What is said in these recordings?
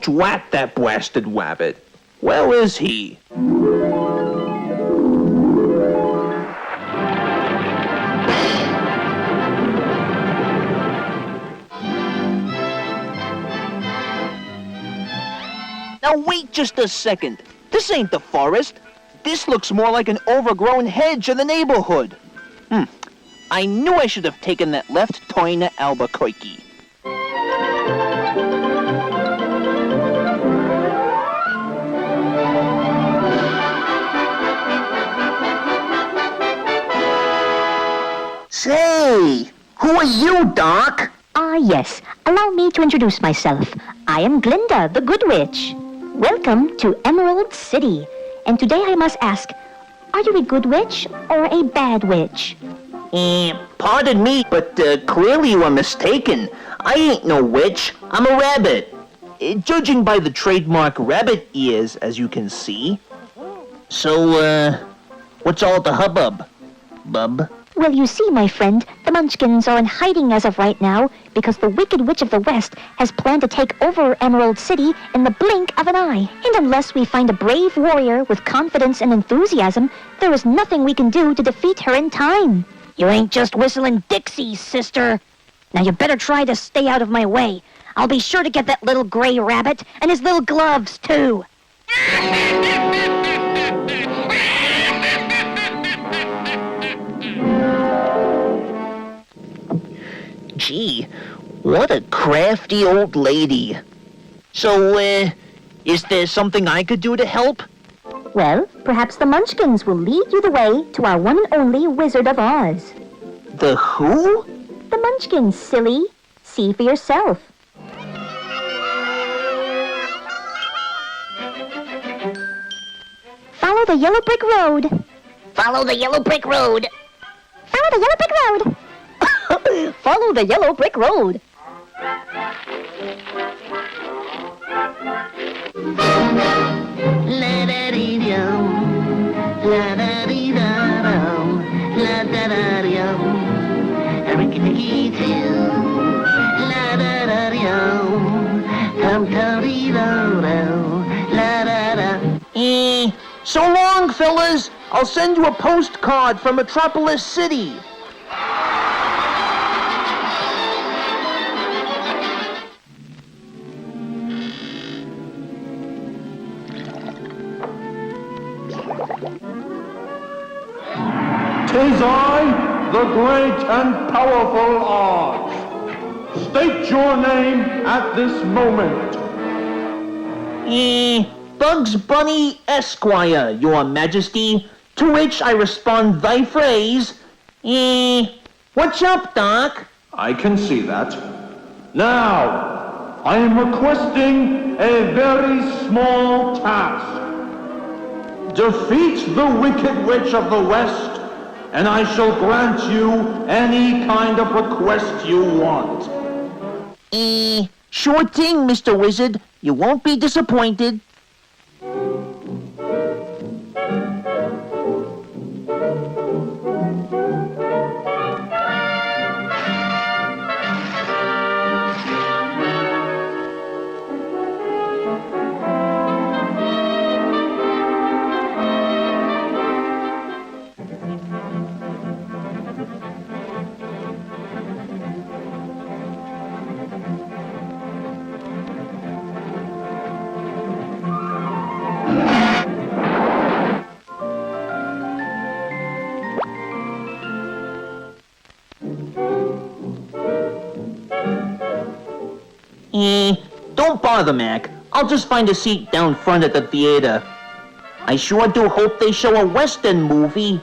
drat that blasted rabbit. Where is he? Now wait just a second. This ain't the forest. This looks more like an overgrown hedge in the neighborhood. I knew I should have taken that left turn at Albuquerque. Say, who are you, Doc? Yes. Allow me to introduce myself. I am Glinda, the Good Witch. Welcome to Emerald City. And today I must ask, are you a good witch or a bad witch? Pardon me, but clearly you are mistaken. I ain't no witch. I'm a rabbit. Judging by the trademark rabbit ears, as you can see. So, what's all the hubbub, bub? Well, you see, my friend, the Munchkins are in hiding as of right now because the Wicked Witch of the West has planned to take over Emerald City in the blink of an eye. And unless we find a brave warrior with confidence and enthusiasm, there is nothing we can do to defeat her in time. You ain't just whistling Dixie, sister. Now you better try to stay out of my way. I'll be sure to get that little gray rabbit and his little gloves, too. Gee, what a crafty old lady. So, is there something I could do to help? Well, perhaps the Munchkins will lead you the way to our one and only Wizard of Oz. The who? The Munchkins, silly. See for yourself. Follow the yellow brick road. Follow the yellow brick road. Follow the yellow brick road. Follow the yellow brick road. La-da-dee-dum, la-da-dee-da-dum, la-da-da-dee-dum, a-ricky-ticky-too, la-da-da-dee-dum, tum-tum-dee-dum-dum, la-da-da. So long, fellas. I'll send you a postcard from Metropolis City. "'Tis I, the great and powerful Oz. State your name at this moment." Bugs Bunny Esquire, Your Majesty, to which I respond thy phrase, what's up, Doc? I can see that. Now, I am requesting a very small task. Defeat the Wicked Witch of the West, and I shall grant you any kind of request you want. Sure thing, Mr. Wizard. You won't be disappointed. Don't bother, Mac. I'll just find a seat down front at the theater. I sure do hope they show a Western movie.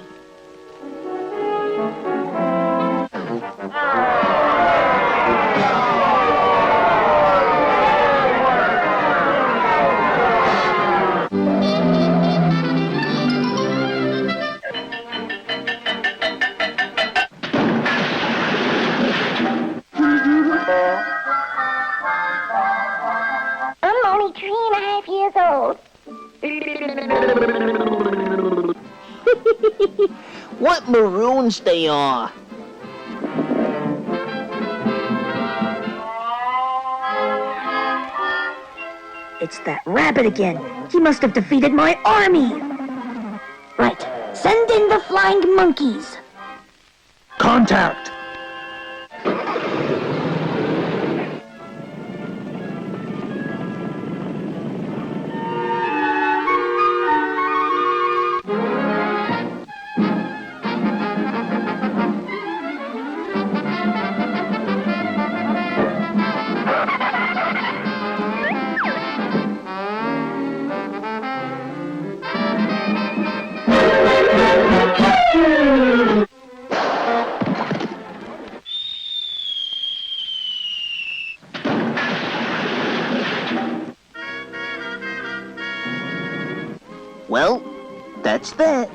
I'm only 3.5 years old. What maroons they are. It's that rabbit again. He must have defeated my army. Right. Send in the flying monkeys. Contact! Well, that's that.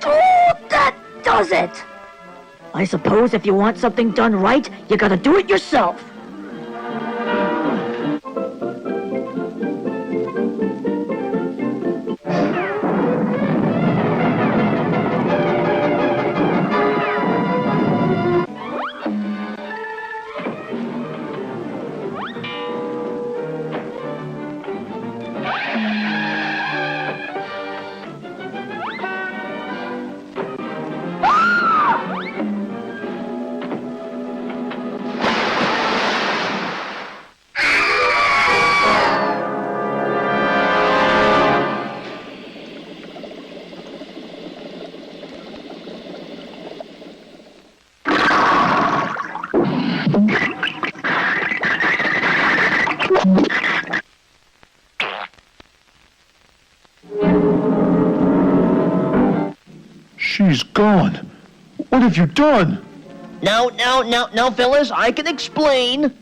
Oh, that does it! I suppose if you want something done right, you gotta do it yourself. She's gone. What have you done? Now, fellas, I can explain.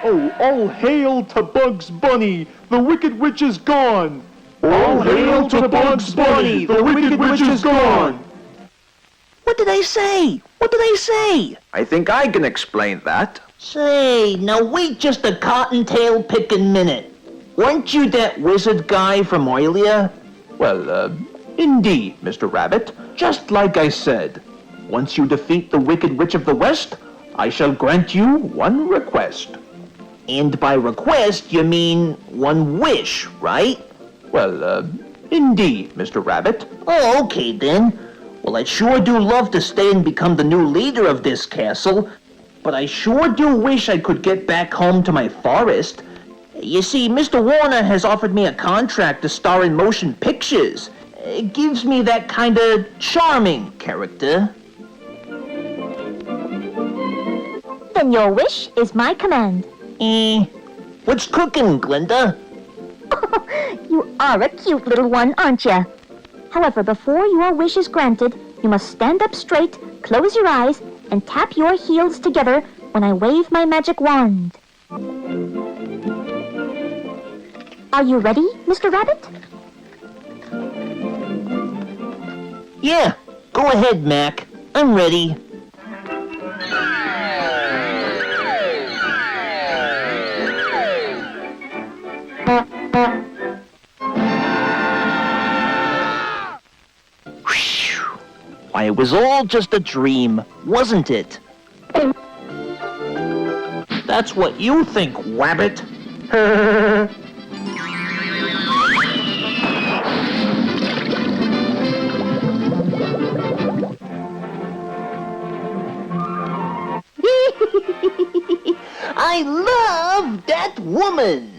Oh, all hail to Bugs Bunny! The Wicked Witch is gone! All hail to Bugs Bunny! The Wicked Witch is gone! What did I say? I think I can explain that. Say, now wait just a cottontail pickin' minute. Weren't you that wizard guy from earlier? Well, indeed, Mr. Rabbit. Just like I said, once you defeat the Wicked Witch of the West, I shall grant you one request. And by request, you mean one wish, right? Well, indeed, Mr. Rabbit. Oh, okay then. Well, I sure do love to stay and become the new leader of this castle, but I sure do wish I could get back home to my forest. You see, Mr. Warner has offered me a contract to star in motion pictures. It gives me that kind of charming character. Then your wish is my command. What's cooking, Glinda? You are a cute little one, aren't you? However, before your wish is granted, you must stand up straight, close your eyes, and tap your heels together when I wave my magic wand. Are you ready, Mr. Rabbit? Yeah, go ahead, Mac. I'm ready. Why, it was all just a dream, wasn't it? That's what you think, Wabbit. I love that woman.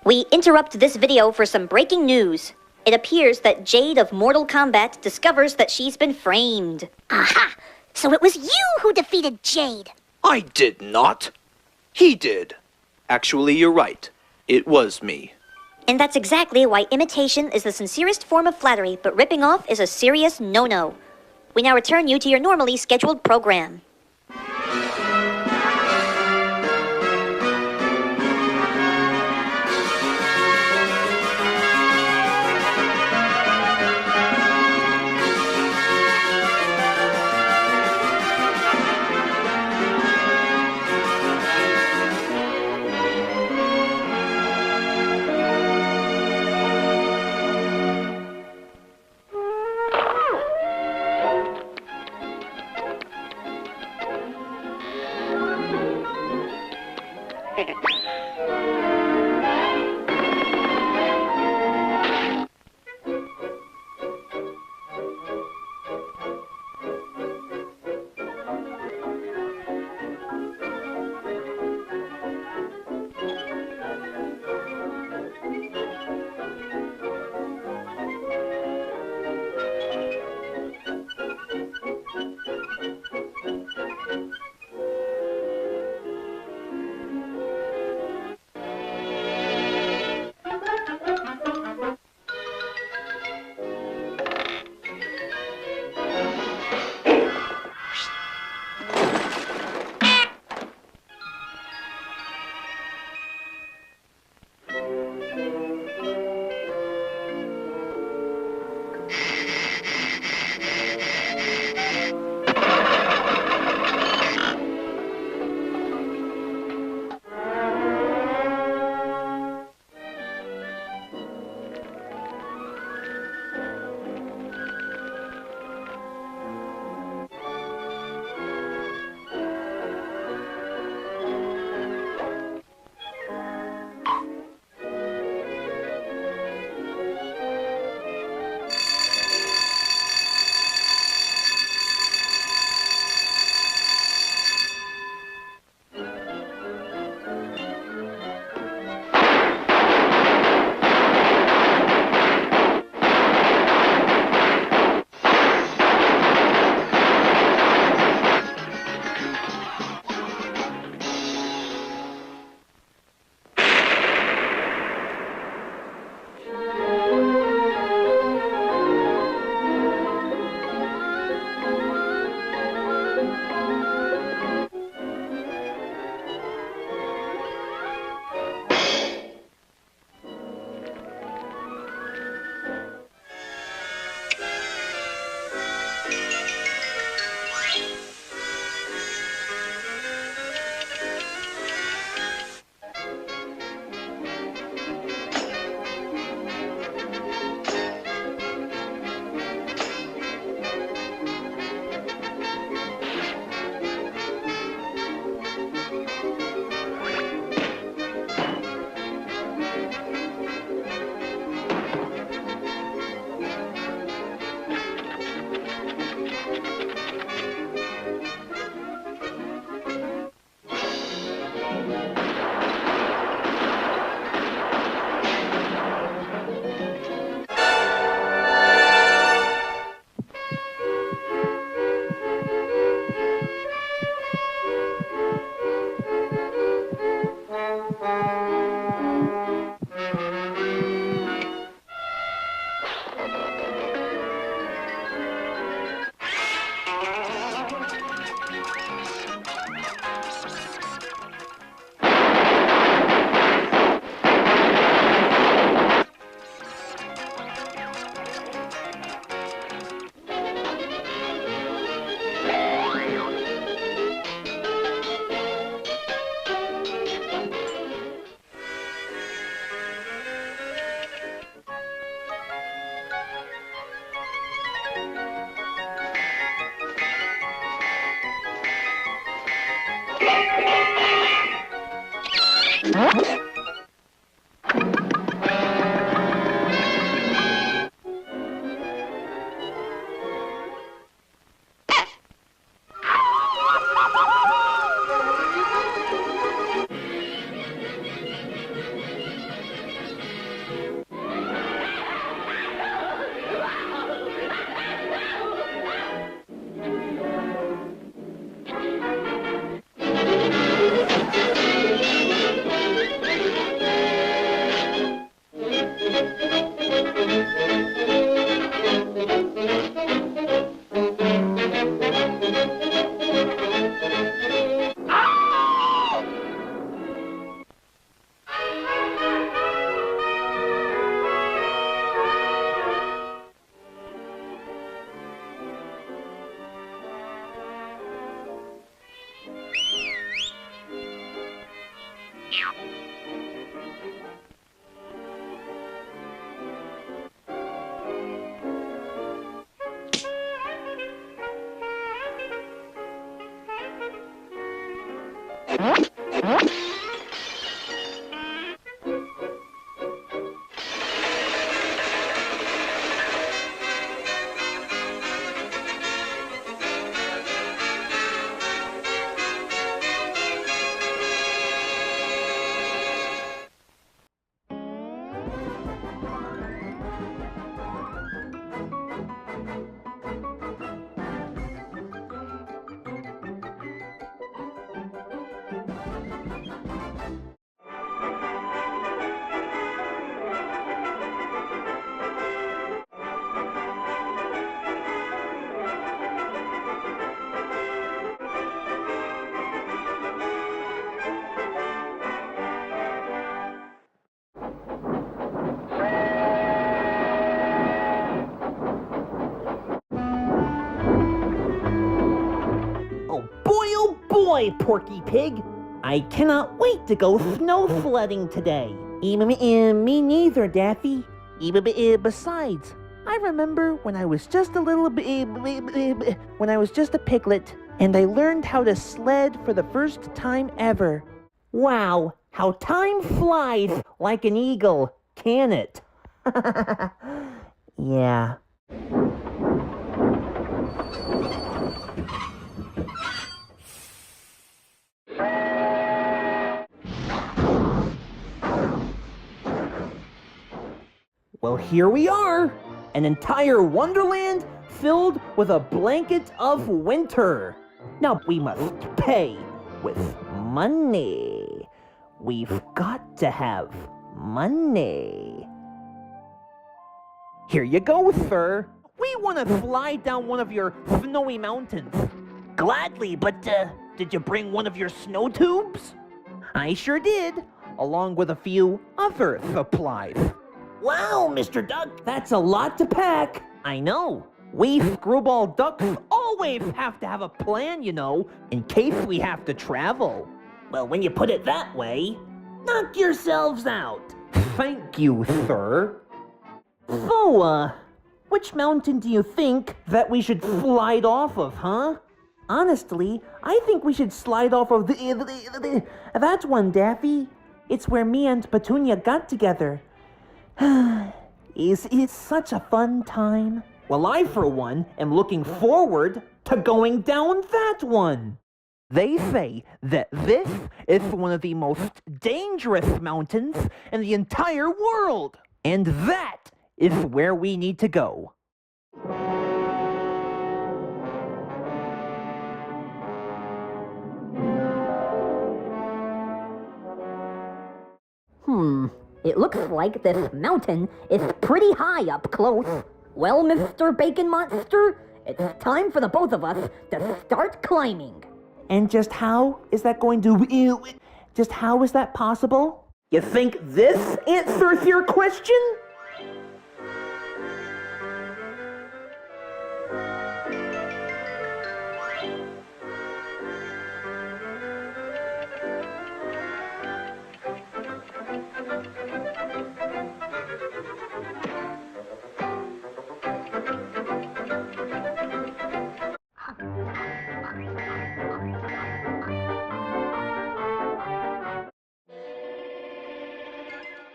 We interrupt this video for some breaking news. It appears that Jade of Mortal Kombat discovers that she's been framed. Aha! So it was you who defeated Jade. I did not. He did. Actually, you're right. It was me. And that's exactly why imitation is the sincerest form of flattery, but ripping off is a serious no-no. We now return you to your normally scheduled program. Oh boy, Porky Pig! I cannot wait to go snow sledding today. Me neither, Daffy. Besides, I remember when I was just a little when I was just a piglet, and I learned how to sled for the first time ever. Wow, how time flies like an eagle, can it? Yeah. Well, here we are, an entire wonderland filled with a blanket of winter. Now we must pay with money. We've got to have money. Here you go, sir. We want to fly down one of your snowy mountains. Gladly, but did you bring one of your snow tubes? I sure did, along with a few other supplies. Wow, Mr. Duck, that's a lot to pack. I know. We screwball ducks always have to have a plan, you know, in case we have to travel. Well, when you put it that way, knock yourselves out. Thank you, sir. So, which mountain do you think that we should slide off of, huh? Honestly, I think we should slide off of that one, Daffy. It's where me and Petunia got together. It's such a fun time. Well, I, for one, am looking forward to going down that one. They say that this is one of the most dangerous mountains in the entire world. And that is where we need to go. It looks like this mountain is pretty high up close. Well, Mr. Bacon Monster, it's time for the both of us to start climbing. And just how is that going to... Just how is that possible? You think this answers your question?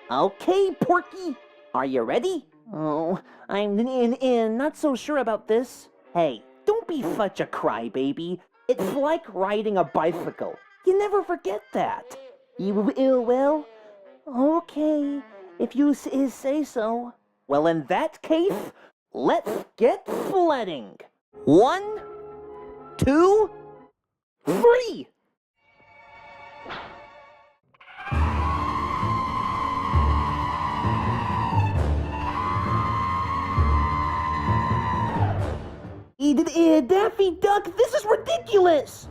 Okay, Porky, are you ready? Oh, I'm not so sure about this. Hey, don't be such a crybaby. It's like riding a bicycle. You never forget that. You will? Okay, if you say so. Well, in that case, let's get sledding. 1, 2, 3. Daffy Duck, this is ridiculous!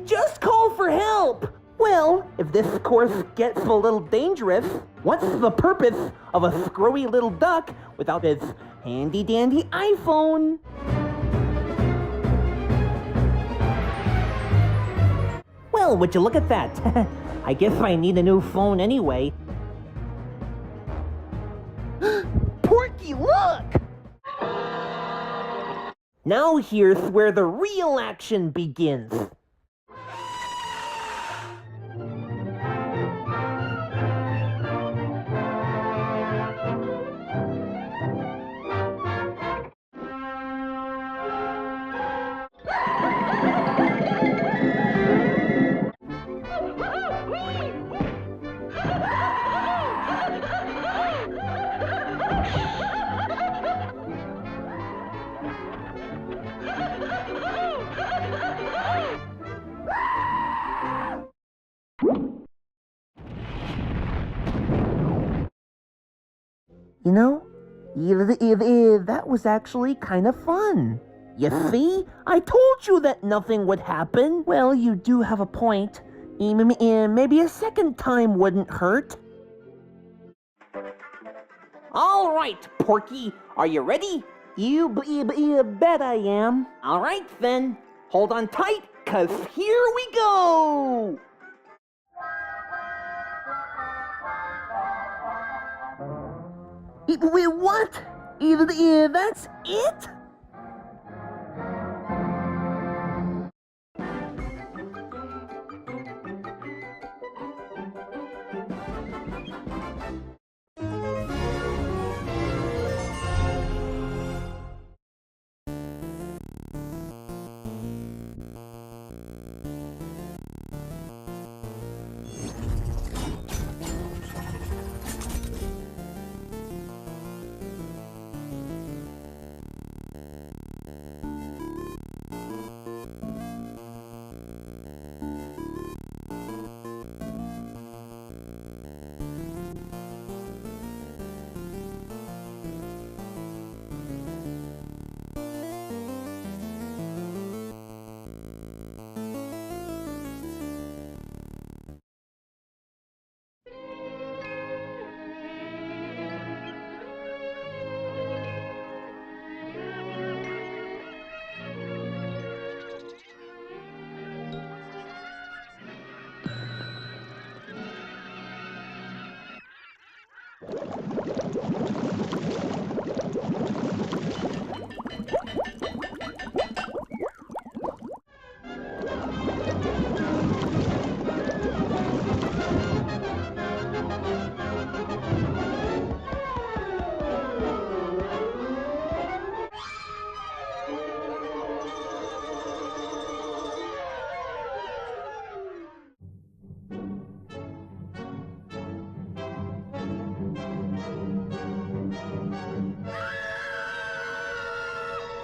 Just call for help! Well, if this course gets a little dangerous, what's the purpose of a screwy little duck without his handy-dandy iPhone? Well, would you look at that? I guess I need a new phone anyway. Porky, look! Now here's where the real action begins. You know, that was actually kind of fun. You see? I told you that nothing would happen. Well, you do have a point. Maybe a second time wouldn't hurt. All right, Porky. Are you ready? You bet I am. All right, then. Hold on tight, 'cause here we go! Wait, what? That's it?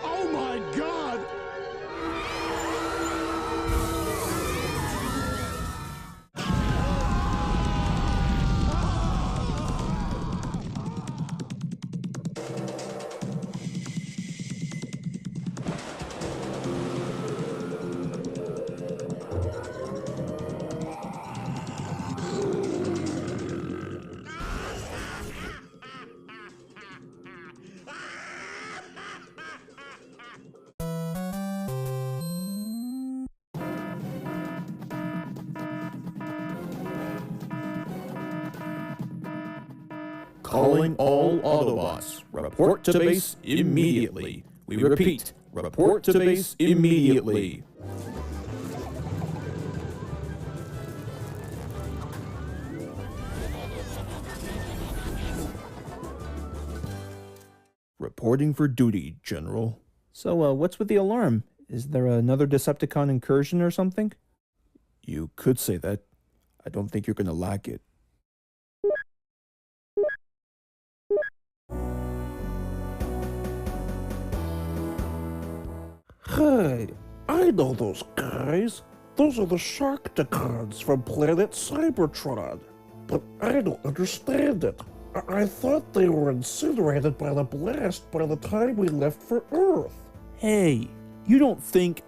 Oh my God! Calling all Autobots. Report to base immediately. We repeat, report to base immediately. Reporting for duty, General. So, what's with the alarm? Is there another Decepticon incursion or something? You could say that. I don't think you're gonna like it. Hey, I know those guys. Those are the Sharkticons from planet Cybertron. But I don't understand it. I thought they were incinerated by the blast by the time we left for Earth. Hey, you don't think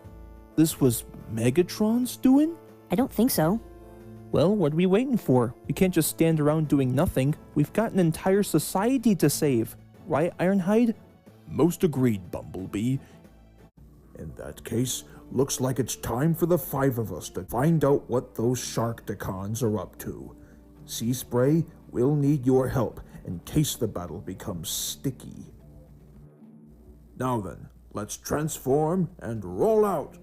this was Megatron's doing? I don't think so. Well, what are we waiting for? We can't just stand around doing nothing. We've got an entire society to save. Right, Ironhide? Most agreed, Bumblebee. In that case, looks like it's time for the 5 of us to find out what those Sharkticons are up to. Sea Spray, we'll need your help in case the battle becomes sticky. Now then, let's transform and roll out.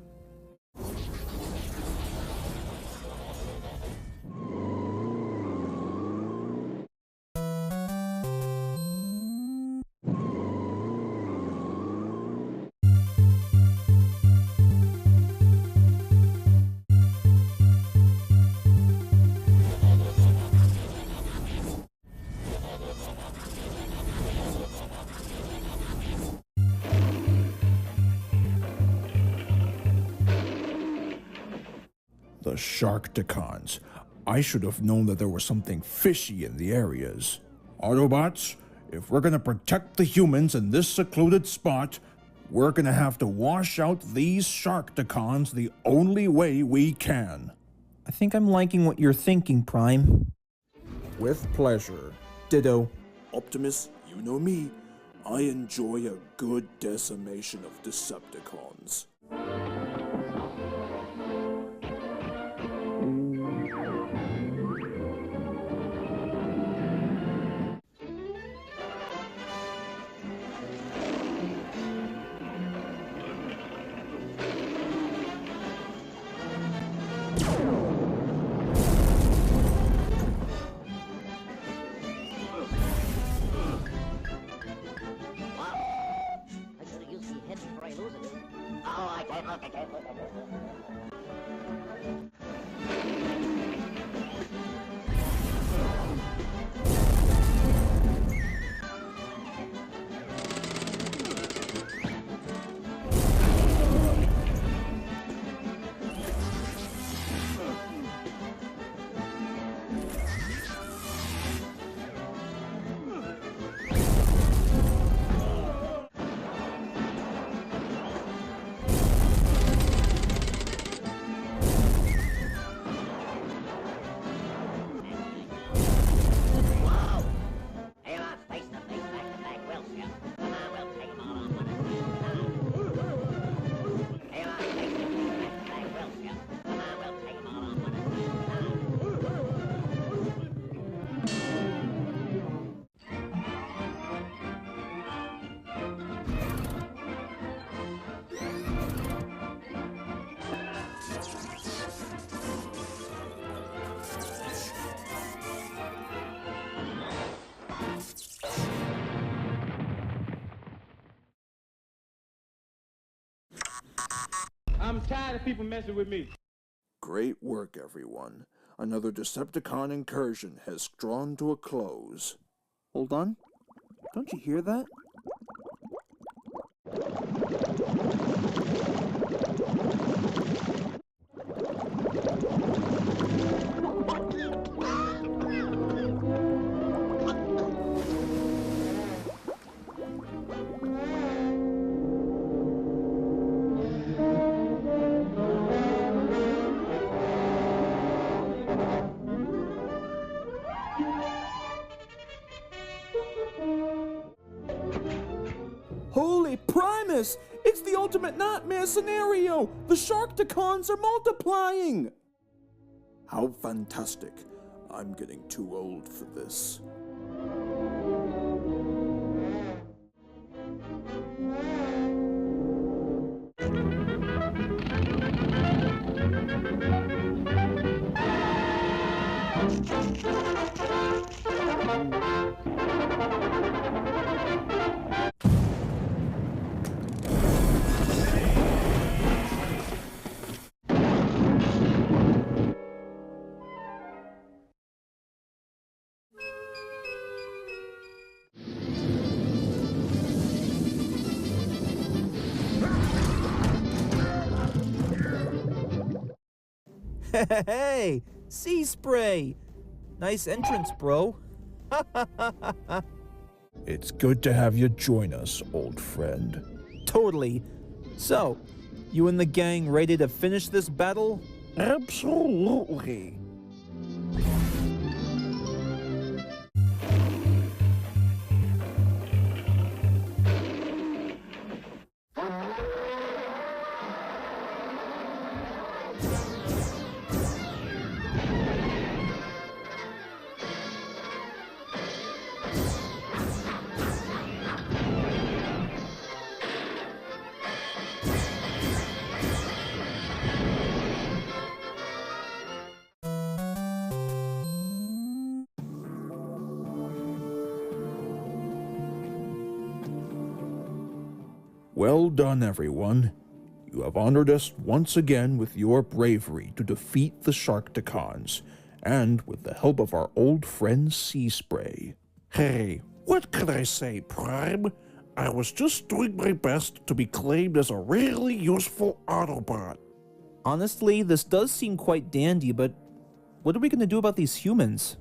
The Sharkticons. I should have known that there was something fishy in the areas. Autobots, If we're gonna protect the humans in this secluded spot, we're gonna have to wash out these Sharkticons the only way we can. I think I'm liking what you're thinking, Prime. With pleasure. Ditto. Optimus, you know me. I enjoy a good decimation of Decepticons. I'm tired of people messing with me. Great work, everyone. Another Decepticon incursion has drawn to a close. Hold on. Don't you hear that? Holy Primus! It's the ultimate nightmare scenario! The Sharkticons are multiplying! How fantastic. I'm getting too old for this. Hey! Sea spray! Nice entrance, bro. It's good to have you join us, old friend. Totally. So, you and the gang ready to finish this battle? Absolutely. Well done, everyone. You have honored us once again with your bravery to defeat the Sharkticons, and with the help of our old friend Sea Spray. Hey, what can I say, Prime? I was just doing my best to be claimed as a really useful Autobot. Honestly, this does seem quite dandy, but what are we going to do about these humans?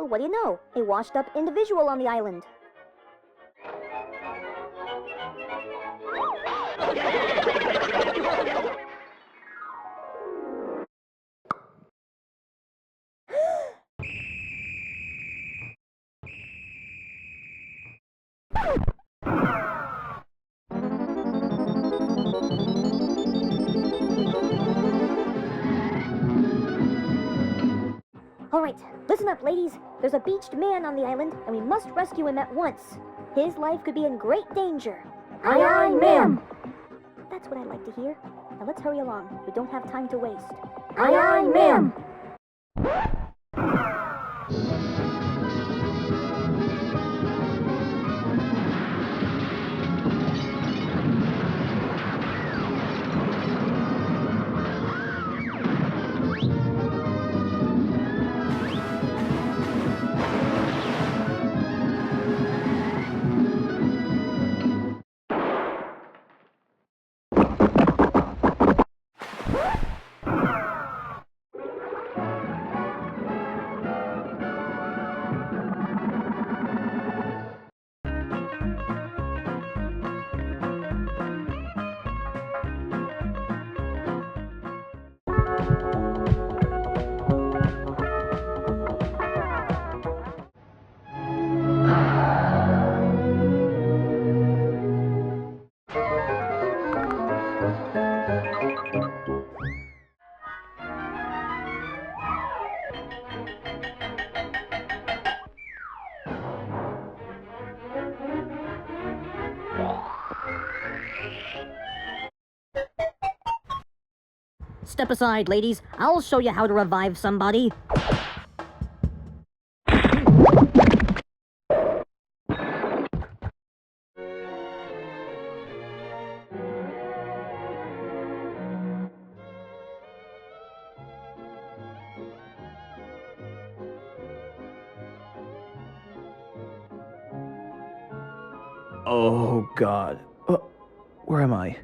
Well, what do you know? A washed-up individual on the island. All right, listen up, ladies. There's a beached man on the island, and we must rescue him at once. His life could be in great danger. Aye, aye, ma'am. That's what I like to hear. Now let's hurry along. We don't have time to waste. Aye, aye, ma'am. Step aside, ladies. I'll show you how to revive somebody. Oh, God. Where am I?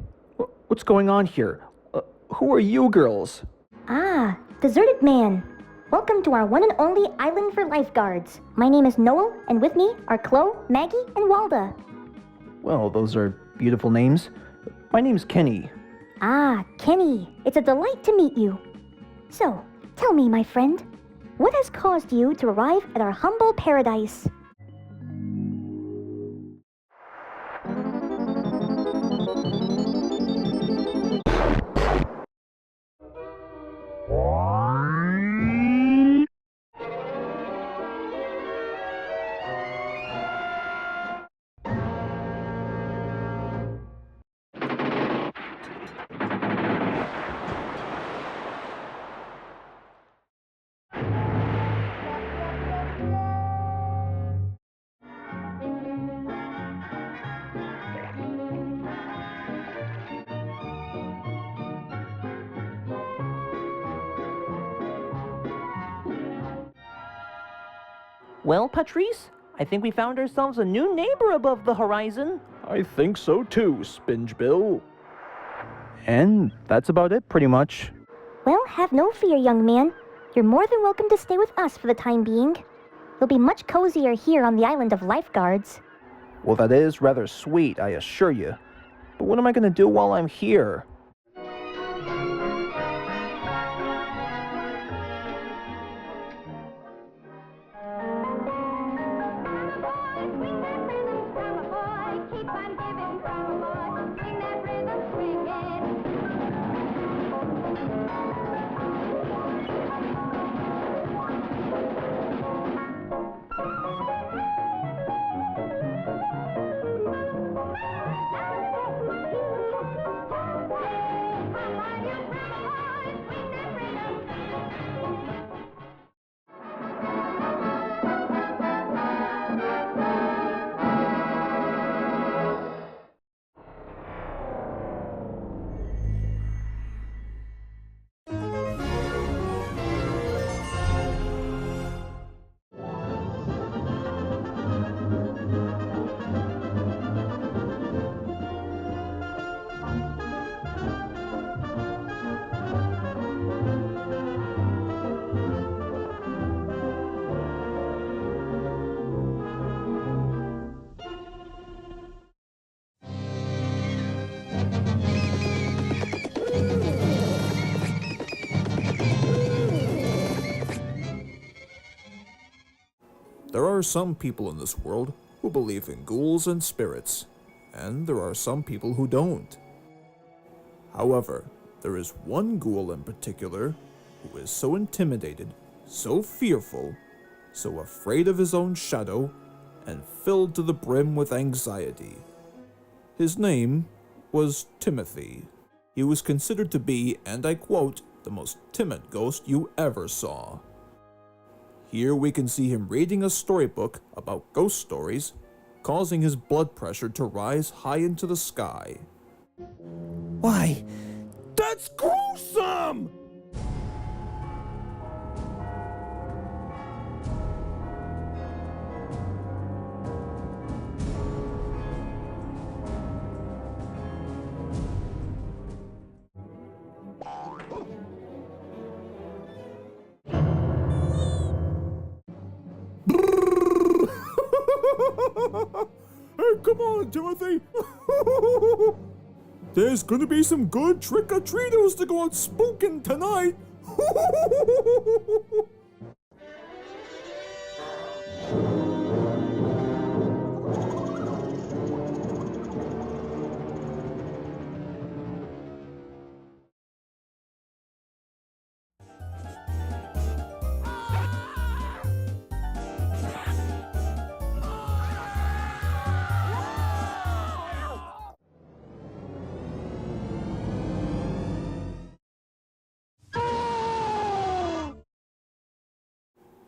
What's going on here? Who are you girls? Ah, deserted man. Welcome to our one and only island for lifeguards. My name is Noel, and with me are Chloe, Maggie, and Walda. Well, those are beautiful names. My name's Kenny. Ah, Kenny, it's a delight to meet you. So, tell me, my friend, what has caused you to arrive at our humble paradise? Well, Patrice, I think we found ourselves a new neighbor above the horizon. I think so too, Spinge Bill. And that's about it, pretty much. Well, have no fear, young man. You're more than welcome to stay with us for the time being. You'll be much cozier here on the island of lifeguards. Well, that is rather sweet, I assure you. But what am I going to do while I'm here? There are some people in this world who believe in ghouls and spirits, and there are some people who don't. However, there is one ghoul in particular who is so intimidated, so fearful, so afraid of his own shadow, and filled to the brim with anxiety. His name was Timothy. He was considered to be, and I quote, the most timid ghost you ever saw. Here we can see him reading a storybook about ghost stories, causing his blood pressure to rise high into the sky. Why, that's gruesome! Hey, come on, Timothy! There's gonna be some good trick-or-treaters to go out spooking tonight!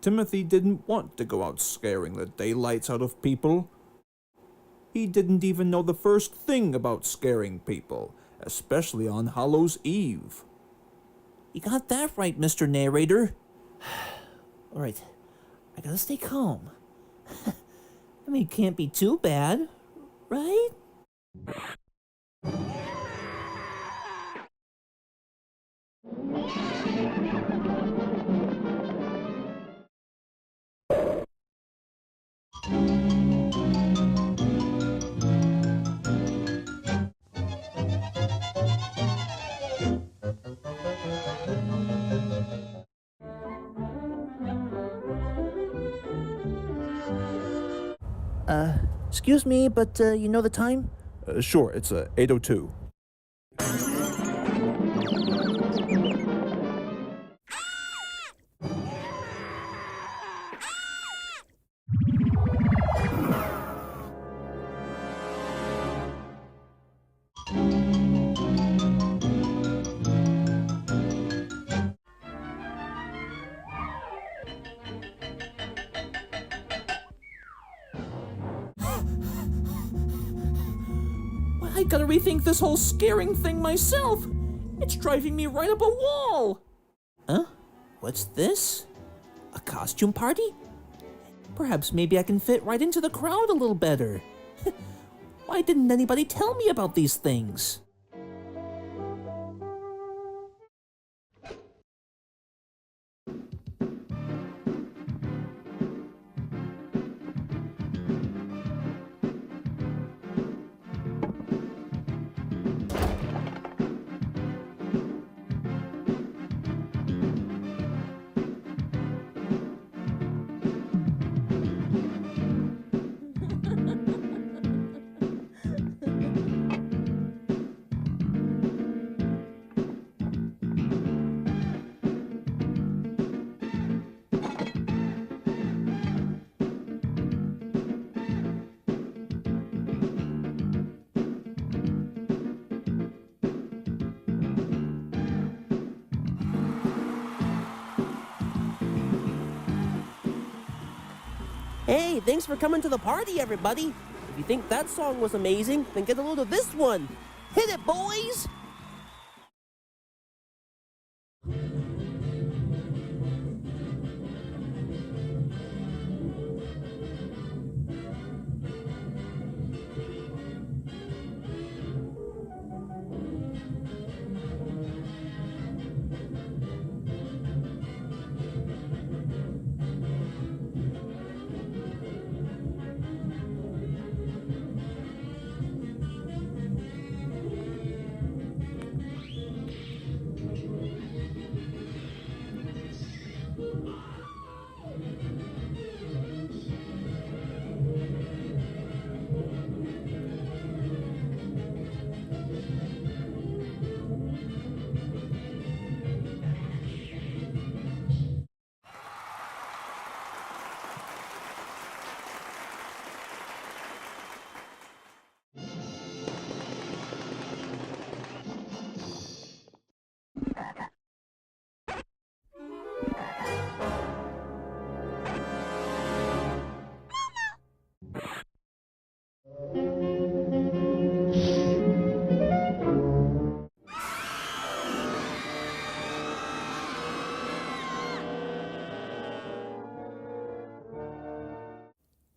Timothy didn't want to go out scaring the daylights out of people. He didn't even know the first thing about scaring people, especially on Hallows' Eve. You got that right, Mr. Narrator. Alright, I gotta stay calm. I mean, it can't be too bad, right? Excuse me, but you know the time? Sure, it's 8:02. I gotta rethink this whole scaring thing myself. It's driving me right up a wall. Huh? What's this? A costume party? Perhaps maybe I can fit right into the crowd a little better. Why didn't anybody tell me about these things? Hey, thanks for coming to the party, everybody. If you think that song was amazing, then get a load of this one. Hit it, boys!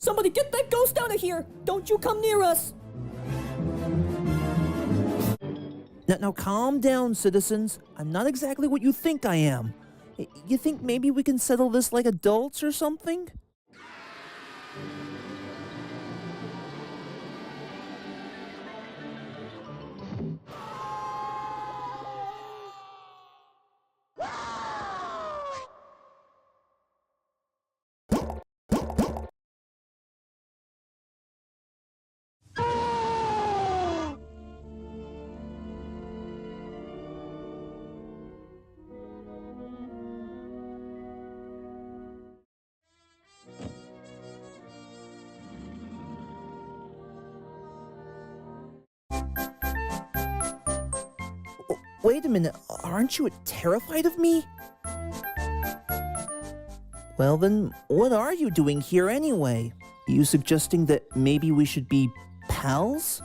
Somebody get that ghost out of here! Don't you come near us! Now calm down, citizens. I'm not exactly what you think I am. You think maybe we can settle this like adults or something? Wait a minute, aren't you terrified of me? Well then, what are you doing here anyway? You suggesting that maybe we should be pals?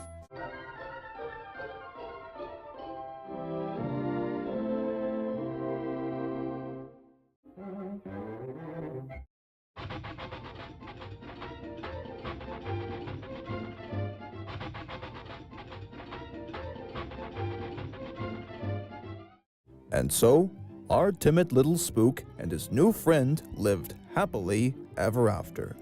And so, our timid little spook and his new friend lived happily ever after.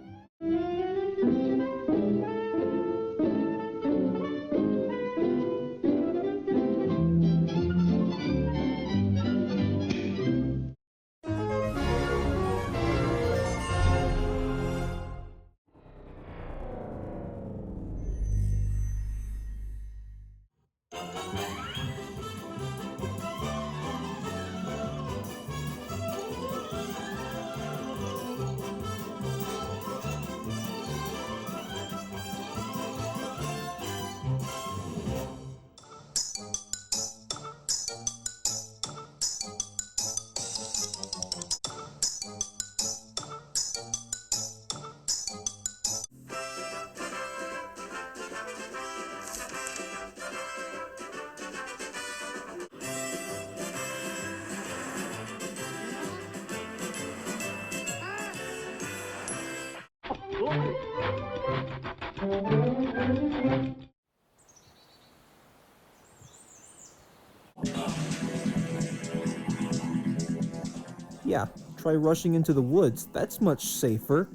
Yeah, try rushing into the woods. That's much safer.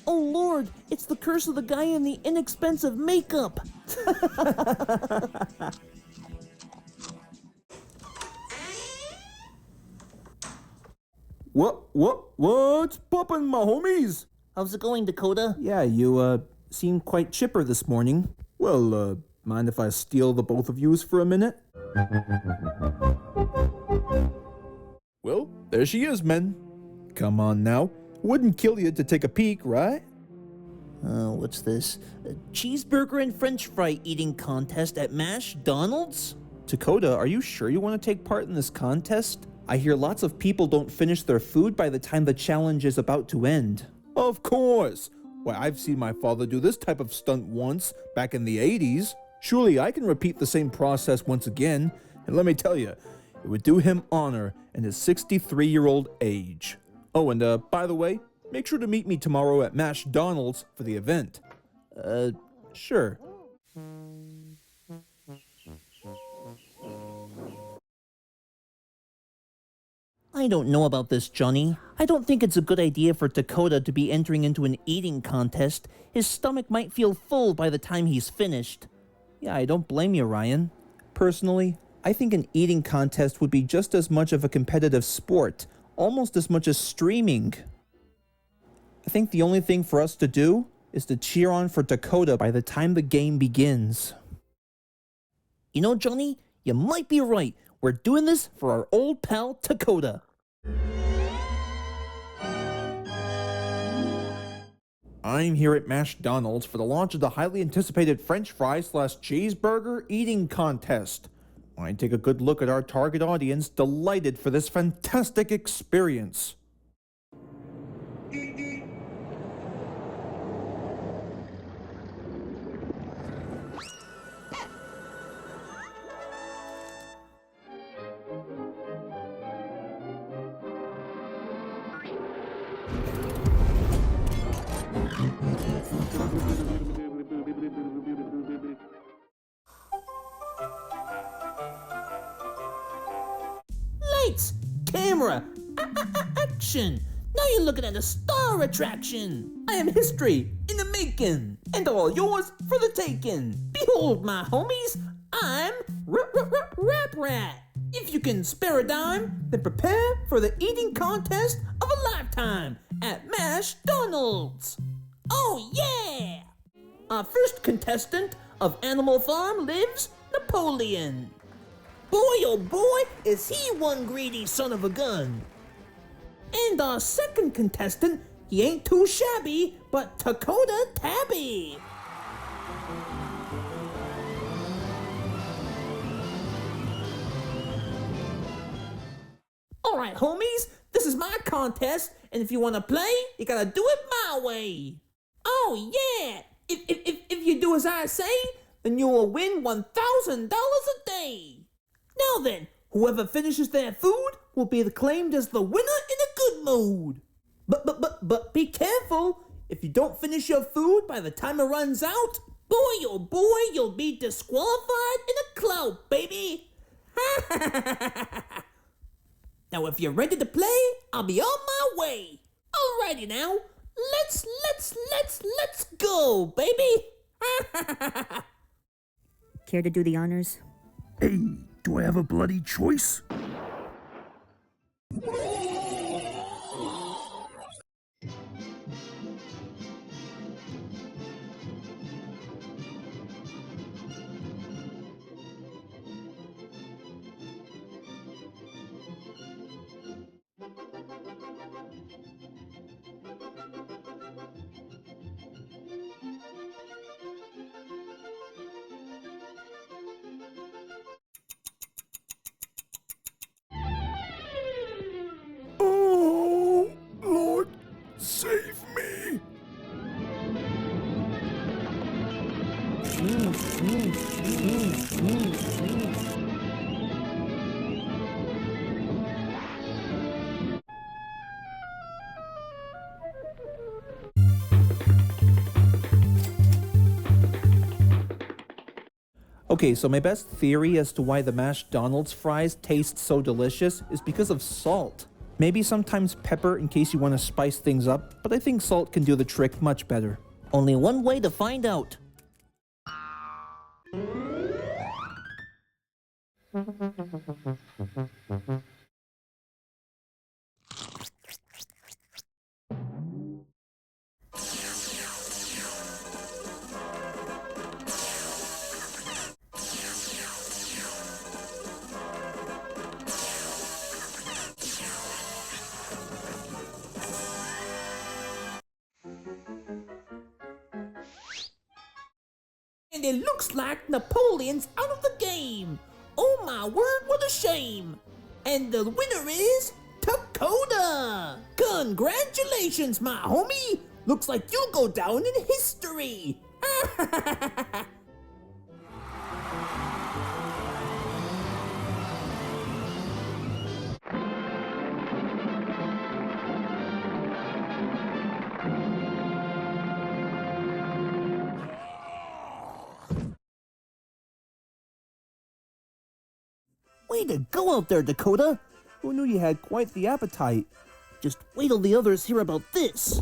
Oh Lord, it's the curse of the guy in the inexpensive makeup. What's poppin', my homies? How's it going, Dakota? Yeah, you, seem quite chipper this morning. Well, mind if I steal the both of yous for a minute? Well, there she is, men. Come on now. Wouldn't kill you to take a peek, right? What's this? A cheeseburger and french fry eating contest at Donald's? Dakota, are you sure you want to take part in this contest? I hear lots of people don't finish their food by the time the challenge is about to end. Of course. Why, I've seen my father do this type of stunt once, back in the 80s. Surely I can repeat the same process once again. And let me tell you, it would do him honor in his 63-year-old age. Oh, and by the way, make sure to meet me tomorrow at Donald's for the event. Sure. I don't know about this, Johnny. I don't think it's a good idea for Dakota to be entering into an eating contest. His stomach might feel full by the time he's finished. Yeah, I don't blame you, Ryan. Personally, I think an eating contest would be just as much of a competitive sport, almost as much as streaming. I think the only thing for us to do is to cheer on for Dakota by the time the game begins. You know, Johnny, you might be right. We're doing this for our old pal, Dakota. I'm here at Donald's for the launch of the highly anticipated French fry / cheeseburger eating contest. I take a good look at our target audience, delighted for this fantastic experience. camera. Action! Now you're looking at a star attraction. I am history in the making, and all yours for the taking. Behold, my homies, I'm Rap Rat. If you can spare a dime, then prepare for the eating contest of a lifetime at MashDonald's. Oh yeah! Our first contestant of Animal Farm lives Napoleon. Boy, oh boy, is he one greedy son of a gun. And our second contestant, he ain't too shabby, but Dakota Tabby. Alright, homies, this is my contest, and if you want to play, you gotta do it my way. Oh yeah! If you do as I say, then you will win $1,000 a day. Now then, whoever finishes their food will be acclaimed as the winner in a good mood. But be careful. If you don't finish your food by the time it runs out, boy oh boy, you'll be disqualified in a clout, baby. Now if you're ready to play, I'll be on my way. Alrighty now, let's go, baby. Care to do the honors? Hey, do I have a bloody choice? Oh, Lord, save me! Okay, so my best theory as to why the MashDonald's fries taste so delicious is because of salt. Maybe sometimes pepper in case you want to spice things up, but I think salt can do the trick much better. Only one way to find out. And it looks like Napoleon's out of the game. Oh my word, what a shame. And the winner is Dakota. Congratulations, my homie. Looks like you'll go down in history. Way to go out there, Dakota. Who knew you had quite the appetite? Just wait till the others hear about this.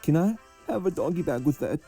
Can I have a doggy bag with that?